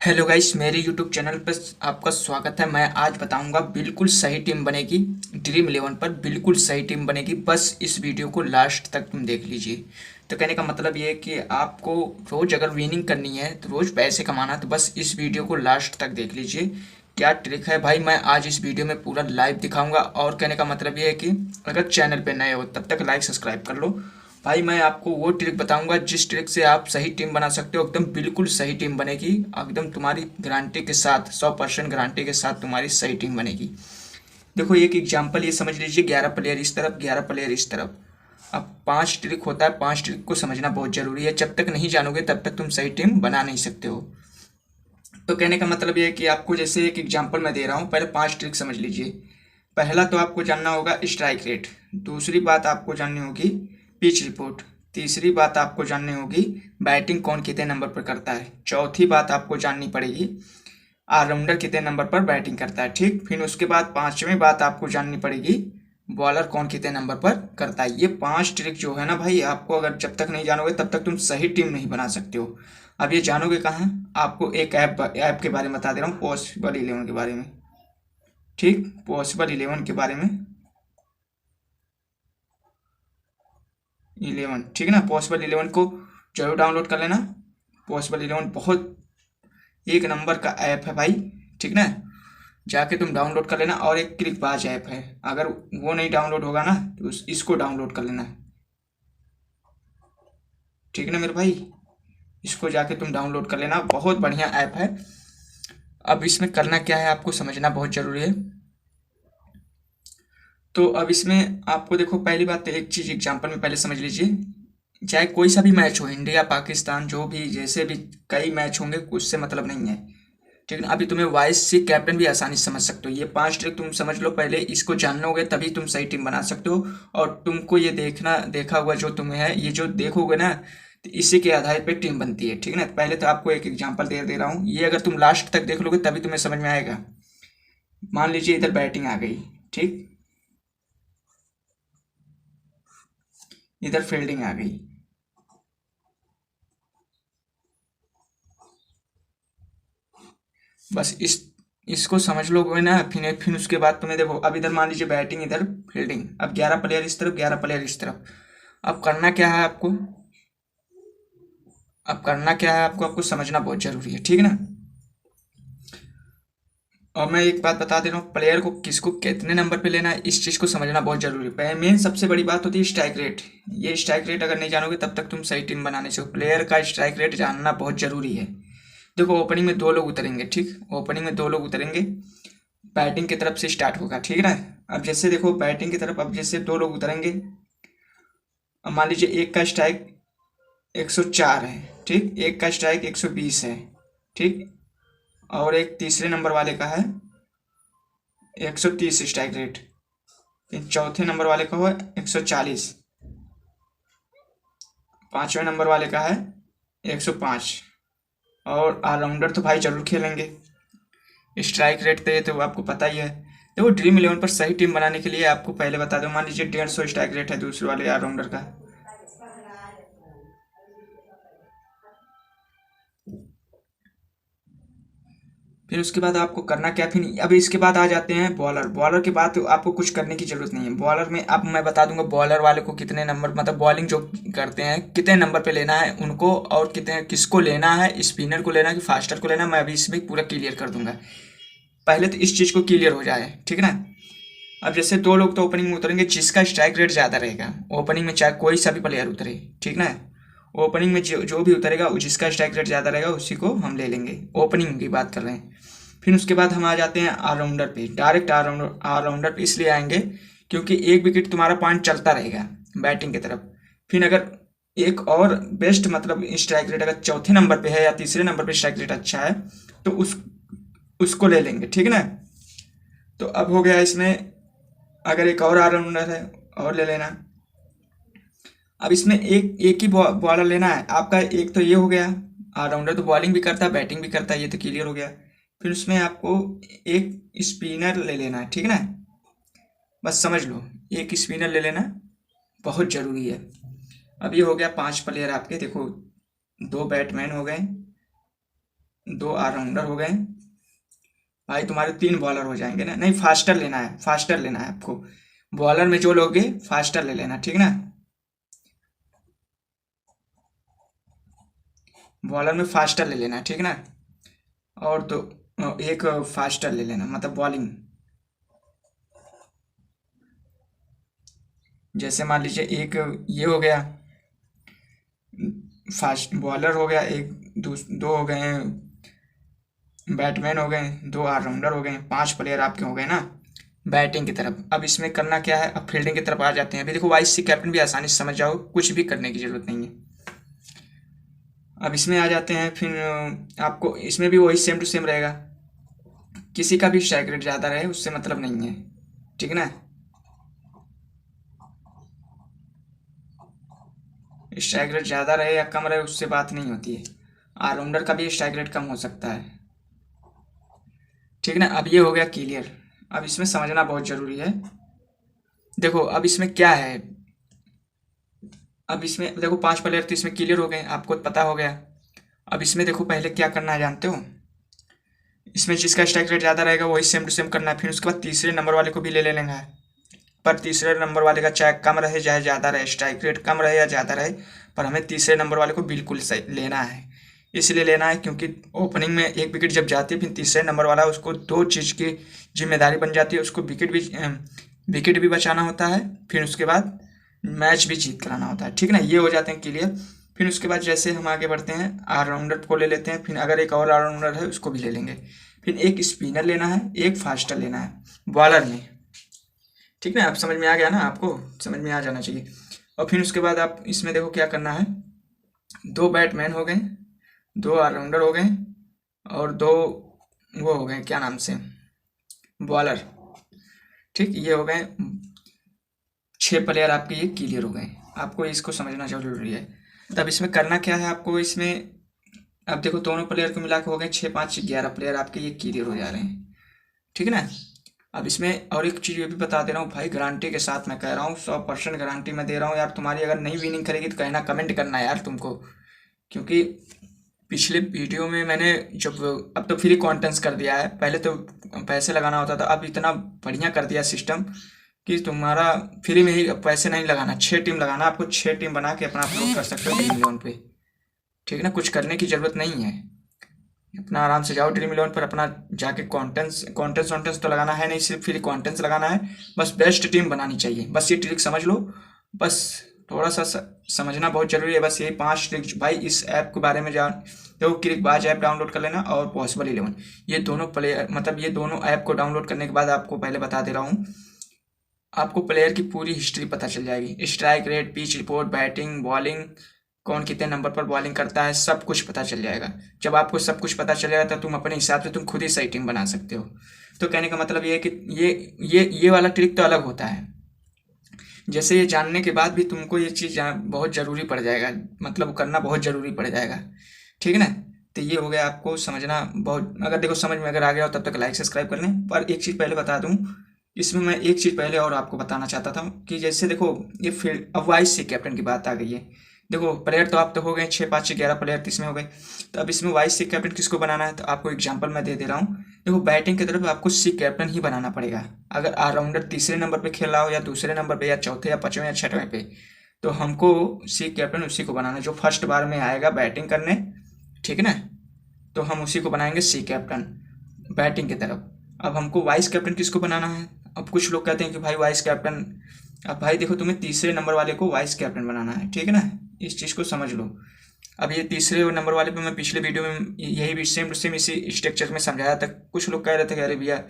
Hello guys, मेरे YouTube channel पर आपका स्वागत है। मैं आज बताऊंगा बिल्कुल सही टीम बनेगी ड्रीम इलेवन पर। बिल्कुल सही टीम बनेगी, बस इस वीडियो को लास्ट तक तुम देख लीजिए। तो कहने का मतलब ये है कि आपको रोज़ अगर विनिंग करनी है तो रोज़ पैसे कमाना है, तो बस इस वीडियो को लास्ट तक देख लीजिए। क्या ट्रिक है भाई, मैं आज इस वीडियो में पूरा लाइव दिखाऊंगा। और कहने का मतलब ये है कि अगर चैनल पे नए हो तब तक लाइक सब्सक्राइब कर लो। भाई मैं आपको वो ट्रिक बताऊंगा जिस ट्रिक से आप सही टीम बना सकते हो। एकदम बिल्कुल सही टीम बनेगी, एकदम तुम्हारी गारंटी के साथ, 100% गारंटी के साथ तुम्हारी सही टीम बनेगी। देखो एक एग्जांपल ये समझ लीजिए, 11 प्लेयर इस तरफ, 11 प्लेयर इस तरफ। अब 5 ट्रिक होता है, 5 ट्रिक को समझना बहुत जरूरी है। जब तक नहीं जानोगे तब तक तुम सही टीम बना नहीं सकते हो। तो कहने का मतलब ये है कि आपको जैसे एक एग्जांपल मैं दे रहा हूँ, पहले 5 ट्रिक समझ लीजिए। पहला तो आपको जानना होगा स्ट्राइक रेट। दूसरी बात आपको जाननी होगी पिच रिपोर्ट। तीसरी बात आपको जाननी होगी बैटिंग कौन कितने नंबर पर करता है। चौथी बात आपको जाननी पड़ेगी ऑलराउंडर कितने नंबर पर बैटिंग करता है। ठीक, फिर उसके बाद पांचवी बात आपको जाननी पड़ेगी बॉलर कौन कितने नंबर पर करता है। ये 5 ट्रिक जो है ना भाई, आपको अगर जब तक नहीं जानोगे तब तक तुम सही टीम नहीं बना सकते हो। अब ये जानोगे कहाँ? आपको एक ऐप के बारे में बता दे रहा हूँ, पॉसिबल इलेवन के बारे में। ठीक, पॉसिबल इलेवन के बारे में। इलेवन, ठीक है ना। पॉसिबल इलेवन को जरूर डाउनलोड कर लेना। पॉसिबल इलेवन बहुत एक नंबर का ऐप है भाई, ठीक ना। जाके तुम डाउनलोड कर लेना। और एक क्लिकबाज ऐप है, अगर वो नहीं डाउनलोड होगा ना तो इसको डाउनलोड कर लेना, ठीक है ना मेरे भाई। इसको जाके तुम डाउनलोड कर लेना, बहुत बढ़िया ऐप है। अब इसमें करना क्या है आपको समझना बहुत जरूरी है। तो अब इसमें आपको देखो, पहली बात तो एक चीज एग्जांपल में पहले समझ लीजिए। चाहे कोई सा भी मैच हो, इंडिया पाकिस्तान जो भी, जैसे भी कई मैच होंगे, उससे मतलब नहीं है, ठीक है ना। अभी तुम्हें वाइस सी कैप्टन भी आसानी से समझ सकते हो। ये 5 ट्रिक तुम समझ लो पहले, इसको जानोगे तभी तुम सही टीम बना सकते हो। और तुमको ये देखा हुआ जो तुम्हें है, ये जो देखोगे ना, तो इसी के आधार पे टीम बनती है, ठीक है ना। पहले तो आपको एक एग्जांपल दे रहा हूँ, ये अगर तुम लास्ट तक देख लोगे तभी तुम्हें समझ में आएगा। मान लीजिए इधर बैटिंग आ गई, ठीक, इधर फील्डिंग आ गई। बस इसको समझ लोगे ना, फिर उसके बाद तुम्हें देखो, अब इधर मान लीजिए बैटिंग, इधर फील्डिंग। अब 11 प्लेयर इस तरफ, 11 प्लेयर इस तरफ। अब करना क्या है आपको? अब करना क्या है आपको? आपको समझना बहुत जरूरी है, ठीक है ना। और मैं एक बात बता दे रहा हूँ, प्लेयर को किसको कितने नंबर पे लेना है, इस चीज को समझना बहुत जरूरी है। मेन सबसे बड़ी बात होती है स्ट्राइक रेट। ये स्ट्राइक रेट अगर नहीं जानोगे तब तक तुम सही टीम बनाने से। प्लेयर का स्ट्राइक रेट जानना बहुत जरूरी है। देखो ओपनिंग में 2 लोग उतरेंगे, ठीक, ओपनिंग में 2 लोग उतरेंगे। बैटिंग की तरफ से स्टार्ट होगा, ठीक है ना। अब जैसे देखो बैटिंग की तरफ, अब जैसे 2 लोग उतरेंगे। अब मान लीजिए एक का स्ट्राइक 104 है, ठीक, एक का स्ट्राइक 120 है, ठीक। और एक तीसरे नंबर वाले का है 130 स्ट्राइक रेट। फिर चौथे नंबर वाले का हुआ 140। पांचवें नंबर वाले का है 105। और ऑलराउंडर तो भाई जरूर खेलेंगे। स्ट्राइक रेट तो ये तो आपको पता ही है। देखो ड्रीम इलेवन पर सही टीम बनाने के लिए आपको पहले बता दो, मान लीजिए 150 स्ट्राइक रेट है दूसरे वाले ऑलराउंडर का। फिर उसके बाद आपको करना क्या, फिर अब इसके बाद आ जाते हैं बॉलर। बॉलर के बाद तो आपको कुछ करने की जरूरत नहीं है। बॉलर में अब मैं बता दूंगा बॉलर वाले को कितने नंबर, मतलब बॉलिंग जो करते हैं कितने नंबर पे लेना है उनको, और कितने किसको लेना है, स्पिनर को लेना है कि फास्टर को लेना है, मैं अभी इसमें पूरा क्लियर कर दूंगा। पहले तो इस चीज को क्लियर हो जाए, ठीक है ना। अब जैसे 2 लोग तो ओपनिंग में उतरेंगे, जिसका स्ट्राइक रेट ज्यादा रहेगा ओपनिंग में, चाहे कोई सा भी प्लेयर उतरे, ठीक ना। ओपनिंग में जो भी उतरेगा, जिसका स्ट्राइक रेट ज्यादा रहेगा उसी को हम ले लेंगे। ओपनिंग की बात कर रहे हैं। फिर उसके बाद हम आ जाते हैं ऑलराउंडर पे। डायरेक्ट ऑलराउंडर ऑलराउंडर पे इसलिए आएंगे क्योंकि एक विकेट तुम्हारा पॉइंट चलता रहेगा बैटिंग की तरफ। फिर अगर एक और बेस्ट, मतलब स्ट्राइक रेट अगर चौथे नंबर पे है या तीसरे नंबर पे स्ट्राइक रेट अच्छा है, तो उसको ले लेंगे, ठीक है ना। तो अब हो गया इसमें, अगर एक और ऑलराउंडर है और ले लेना। अब इसमें एक एक ही बॉलर लेना है आपका। एक तो ये हो गया, ऑलराउंडर तो बॉलिंग भी करता है बैटिंग भी करता है, ये तो क्लियर हो गया। फिर उसमें आपको एक स्पिनर ले लेना है, ठीक है ना। बस समझ लो, एक स्पिनर ले लेना बहुत जरूरी है। अब ये हो गया 5 प्लेयर आपके। देखो 2 बैट्समैन हो गए, दो ऑलराउंडर हो गए भाई, तुम्हारे तीन बॉलर हो जाएंगे ना। नहीं, फास्टर लेना है, फास्टर लेना है आपको। बॉलर में जो लोगे फास्टर ले लेना, ठीक ना। बॉलर में फास्टर ले लेना, ठीक ना। और तो एक फास्टर ले लेना, मतलब बॉलिंग। जैसे मान लीजिए एक ये हो गया, फास्ट बॉलर हो गया एक, दो हो गए बैटमैन, हो गए दो ऑलराउंडर, हो गए पांच प्लेयर आपके हो गए ना बैटिंग की तरफ। अब इसमें करना क्या है, अब फील्डिंग की तरफ आ जाते हैं। अभी देखो वाइस सी कैप्टन भी आसानी से समझ जाओ, कुछ भी करने की जरूरत नहीं है। अब इसमें आ जाते हैं फिर आपको इसमें भी वही सेम टू सेम रहेगा। किसी का भी स्ट्राइक रेट ज़्यादा रहे उससे मतलब नहीं है, ठीक ना। स्ट्राइक रेट ज़्यादा रहे या कम रहे उससे बात नहीं होती है। ऑलराउंडर का भी स्ट्राइक रेट कम हो सकता है, ठीक ना। अब ये हो गया क्लियर। अब इसमें समझना बहुत ज़रूरी है। देखो अब इसमें क्या है, अब इसमें देखो पांच प्लेयर तो इसमें क्लियर हो गए, आपको पता हो गया। अब इसमें देखो पहले क्या करना है जानते हो, इसमें जिसका स्ट्राइक रेट ज़्यादा रहेगा वही सेम टू सेम करना है। फिर उसके बाद तीसरे नंबर वाले को भी ले लेना है। पर तीसरे नंबर वाले का चाहे कम रहे चाहे ज़्यादा रहे, स्ट्राइक रेट कम रहे या ज़्यादा रहे, पर हमें तीसरे नंबर वाले को बिल्कुल सही लेना है। इसलिए लेना है क्योंकि ओपनिंग में एक विकेट जब जाती है फिर तीसरे नंबर वाला उसको दो चीज़ की जिम्मेदारी बन जाती है। उसको विकेट भी बचाना होता है, फिर उसके बाद मैच भी जीत कराना होता है, ठीक ना। ये हो जाते हैं क्लियर। फिर उसके बाद जैसे हम आगे बढ़ते हैं, ऑलराउंडर को ले लेते हैं, फिर अगर एक और ऑलराउंडर है उसको भी ले लेंगे। फिर एक स्पिनर लेना है, एक फास्टर लेना है बॉलर में, ठीक ना। अब समझ में आ गया ना, आपको समझ में आ जाना चाहिए। और फिर उसके बाद आप इसमें देखो क्या करना है, दो बैटमैन हो गए, दो ऑलराउंडर हो गए, और दो वो हो गए क्या नाम से बॉलर, ठीक। ये हो गए छह प्लेयर आपके, ये क्लियर हो गए। आपको इसको समझना जरूरी है। तब इसमें करना क्या है आपको इसमें, अब देखो दोनों प्लेयर को मिला के हो गए छः पाँच 11 प्लेयर आपके ये क्लियर हो जा रहे हैं, ठीक है ना। अब इसमें और एक चीज़ ये भी बता दे रहा हूँ भाई, गारंटी के साथ मैं कह रहा हूँ, 100% गारंटी मैं दे रहा हूँ यार। तुम्हारी अगर नहीं विनिंग करेगी तो कहना, कमेंट करना यार तुमको, क्योंकि पिछले वीडियो में मैंने जब, अब तो फ्री कॉन्टेंट्स कर दिया है, पहले तो पैसे लगाना होता था, अब इतना बढ़िया कर दिया सिस्टम कि तुम्हारा फ्री में ही, पैसे नहीं लगाना, 6 टीम लगाना आपको, 6 टीम बना के अपना अपलोड कर सकते हो ड्रीम इलेवन पे, ठीक है ना। कुछ करने की ज़रूरत नहीं है, अपना आराम से जाओ ड्रीम इलेवन पर, अपना जाके कॉन्टेंट्स कॉन्टेंट्स वॉन्टेंट्स तो लगाना है नहीं, सिर्फ फ्री कॉन्टेंट्स लगाना है। बस बेस्ट टीम बनानी चाहिए, बस ये ट्रिक समझ लो। बस थोड़ा सा समझना बहुत जरूरी है, बस ये 5 ट्रिक भाई। इस ऐप के बारे में जान देखो, क्रिकबाज ऐप डाउनलोड कर लेना और पॉसिबल 11, ये दोनों प्लेयर, मतलब ये दोनों ऐप को डाउनलोड करने के बाद आपको पहले बता दे रहा हूँ, आपको प्लेयर की पूरी हिस्ट्री पता चल जाएगी। Strike rate, pitch report, batting, bowling, कौन कितने नंबर पर बॉलिंग करता है, सब कुछ पता चल जाएगा। जब आपको सब कुछ पता चल जाएगा तो तुम अपने हिसाब से तुम खुद ही सही टीम बना सकते हो। तो कहने का मतलब ये है कि ये वाला ट्रिक तो अलग होता है। जैसे ये जानने के बाद भी तुमको ये चीज़ बहुत ज़रूरी पड़ जाएगा, मतलब करना बहुत ज़रूरी पड़ जाएगा, ठीक है ना। तो ये हो गया, आपको समझना बहुत, अगर देखो समझ में अगर आ गया हो तब तक लाइक सब्सक्राइब कर लें। पर एक चीज़ पहले बता दूं, इसमें मैं एक चीज़ पहले और आपको बताना चाहता था कि जैसे देखो ये फील्ड, अब वाइस से कैप्टन की बात आ गई है। देखो प्लेयर तो आप तो हो गए 6 5 से 11 प्लेयर तो इसमें हो गए। तो अब इसमें वाइस सी कैप्टन किसको बनाना है, तो आपको एग्जांपल मैं दे रहा हूँ। देखो बैटिंग की तरफ आपको सी कैप्टन ही बनाना पड़ेगा। अगर ऑलराउंडर तीसरे नंबर पे खेल रहा हो या दूसरे नंबर पे या चौथे या पांचवें या छठवें पे, तो हमको सी कैप्टन उसी को बनाना जो फर्स्ट बार में आएगा बैटिंग करने, ठीक है ना। तो हम उसी को बनाएंगे सी कैप्टन बैटिंग की तरफ। अब हमको वाइस कैप्टन किसको बनाना है, अब कुछ लोग कहते हैं कि भाई वाइस कैप्टन, अब भाई देखो तुम्हें तीसरे नंबर वाले को वाइस कैप्टन बनाना है, ठीक है ना। इस चीज़ को समझ लो। अब ये तीसरे नंबर वाले पे मैं पिछले वीडियो में यही भी सेम टू सेम इसी स्ट्रक्चर में समझाया था। कुछ लोग कह रहे थे कि अरे भैया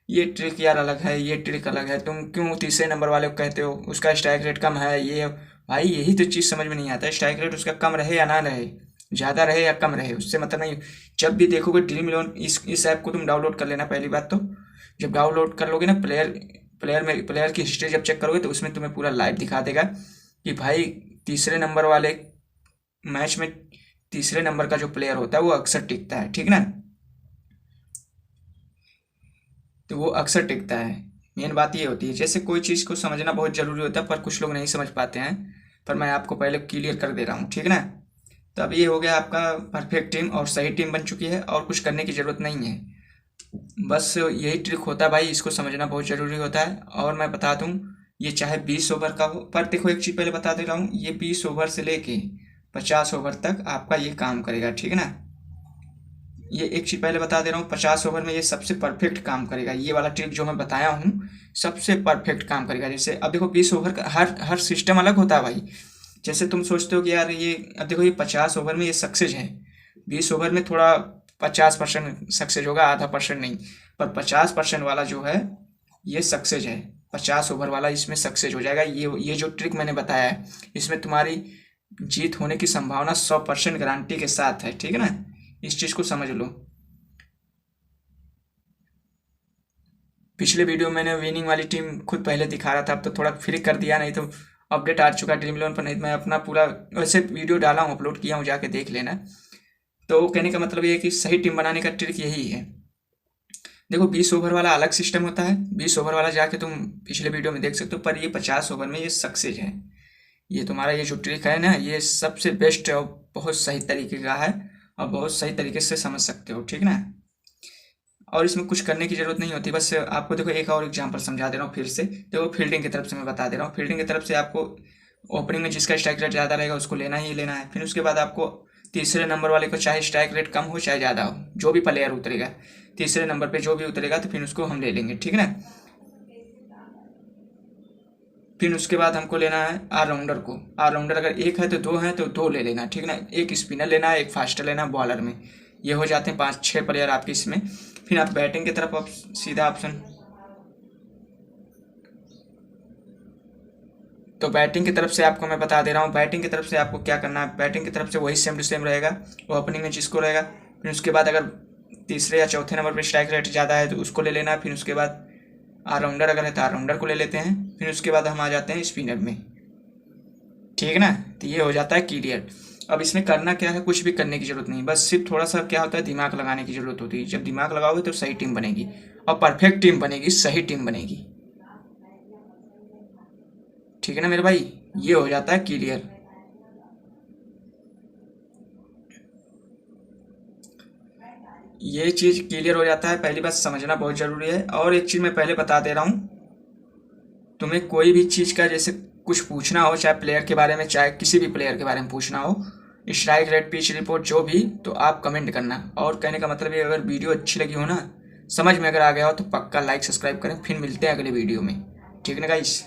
ये ट्रिक यार अलग है, ये ट्रिक अलग है, तुम क्यों तीसरे नंबर वाले को कहते हो, उसका स्ट्राइक रेट कम है। ये भाई यही तो चीज़ समझ में नहीं आता, स्ट्राइक रेट उसका कम रहे या ना रहे, ज़्यादा रहे या कम रहे, उससे मतलब नहीं। जब भी देखोगे ड्रीम इलेवन, इस ऐप को तुम डाउनलोड कर लेना। पहली बात तो जब डाउनलोड कर लोगे ना, प्लेयर की हिस्ट्री जब चेक करोगे तो उसमें तुम्हें पूरा लाइव दिखा देगा कि भाई तीसरे नंबर वाले मैच में तीसरे नंबर का जो प्लेयर होता है वो अक्सर टिकता है, ठीक ना। तो वो अक्सर टिकता है। मेन बात ये होती है, जैसे कोई चीज़ को समझना बहुत ज़रूरी होता है पर कुछ लोग नहीं समझ पाते हैं, पर मैं आपको पहले क्लियर कर दे रहा हूँ, ठीक ना। तो अब ये हो गया आपका परफेक्ट टीम और सही टीम बन चुकी है और कुछ करने की ज़रूरत नहीं है। बस यही ट्रिक होता है भाई, इसको समझना बहुत ज़रूरी होता है। और मैं बता दूं, ये चाहे 20 ओवर का हो, पर देखो एक चीज़ पहले बता दे रहा हूँ, ये 20 ओवर से लेके 50 ओवर तक आपका ये काम करेगा, ठीक है ना। ये एक चीज़ पहले बता दे रहा हूँ, 50 ओवर में ये सबसे परफेक्ट काम करेगा। ये वाला ट्रिक जो मैं बताया हूँ सबसे परफेक्ट काम करेगा। जैसे अब देखो 20 ओवर का हर हर सिस्टम अलग होता है भाई। जैसे तुम सोचते हो कि यार ये, अब देखो ये 50 ओवर में ये सक्सेस है, 20 ओवर में थोड़ा 50% सक्सेस होगा, आधा परसेंट नहीं। पर 50% वाला जो है ये सक्सेस है, 50 ओवर वाला इसमें सक्सेस हो जाएगा। ये जो ट्रिक मैंने बताया है, इसमें तुम्हारी जीत होने की संभावना 100% गारंटी के साथ है, ठीक है ना। इस चीज़ को समझ लो। पिछले वीडियो में मैंने विनिंग वाली टीम खुद पहले दिखा रहा था, अब तो थोड़ा फ्री कर दिया, नहीं तो अपडेट आ चुका ड्रीम इलेवन पर। नहीं तो मैं अपना पूरा वैसे वीडियो डाला हूँ, अपलोड किया हूँ, जाके देख लेना। तो कहने का मतलब ये है कि सही टीम बनाने का ट्रिक यही है। देखो 20 ओवर वाला अलग सिस्टम होता है, 20 ओवर वाला जाके तुम पिछले वीडियो में देख सकते हो, पर ये 50 ओवर में ये सक्सेस है। ये तुम्हारा ये जो ट्रिक है ना, ये सबसे बेस्ट और बहुत सही तरीके का है और बहुत सही तरीके से समझ सकते हो, ठीक ना। और इसमें कुछ करने की जरूरत नहीं होती। बस आपको देखो एक और एग्जांपल समझा दे रहा हूँ फिर से। देखो फील्डिंग की तरफ से मैं बता दे रहा हूँ, फील्डिंग की तरफ से आपको ओपनिंग में जिसका स्ट्राइक रेट ज़्यादा रहेगा उसको लेना ही लेना है। फिर उसके बाद आपको तीसरे नंबर वाले को चाहे स्ट्राइक रेट कम हो चाहे ज़्यादा हो, जो भी प्लेयर उतरेगा तीसरे नंबर पे जो भी उतरेगा तो फिर उसको हम ले लेंगे, ठीक है ना। फिर उसके बाद हमको लेना है ऑलराउंडर को। ऑलराउंडर अगर एक है तो दो है तो दो ले लेना, ठीक है ना। एक स्पिनर लेना है, एक फास्टर लेना है बॉलर में। ये हो जाते हैं 5-6 प्लेयर आपके इसमें। फिर आप बैटिंग की तरफ आप सीधा ऑप्शन, तो बैटिंग की तरफ से आपको मैं बता दे रहा हूँ, बैटिंग की तरफ से आपको क्या करना है। बैटिंग की तरफ से वही सेम टू सेम रहेगा, वो ओपनिंग में जिसको रहेगा। फिर उसके बाद अगर तीसरे या चौथे नंबर पर स्ट्राइक रेट ज़्यादा है तो उसको ले लेना है। फिर उसके बाद ऑलराउंडर अगर है तो ऑलराउंडर को ले लेते हैं। फिर उसके बाद हम आ जाते हैं स्पिनर में, ठीक है ना। तो ये हो जाता है क्लियर। अब इसमें करना क्या है, कुछ भी करने की जरूरत नहीं, बस सिर्फ थोड़ा सा क्या होता है दिमाग लगाने की जरूरत होती है। जब दिमाग लगाओगे तो सही टीम बनेगी और परफेक्ट टीम बनेगी, सही टीम बनेगी, ठीक है ना मेरे भाई। ये हो जाता है क्लियर। ये चीज़ क्लियर हो जाता है, पहली बात समझना बहुत ज़रूरी है। और एक चीज़ मैं पहले बता दे रहा हूँ, तुम्हें कोई भी चीज़ का जैसे कुछ पूछना हो, चाहे प्लेयर के बारे में चाहे किसी भी प्लेयर के बारे में पूछना हो, स्ट्राइक रेट पिच रिपोर्ट जो भी, तो आप कमेंट करना। और कहने का मतलब ये, अगर वीडियो अच्छी लगी हो ना, समझ में अगर आ गया हो तो पक्का लाइक सब्सक्राइब करें। फिर मिलते हैं अगले वीडियो में, ठीक है ना गाइस।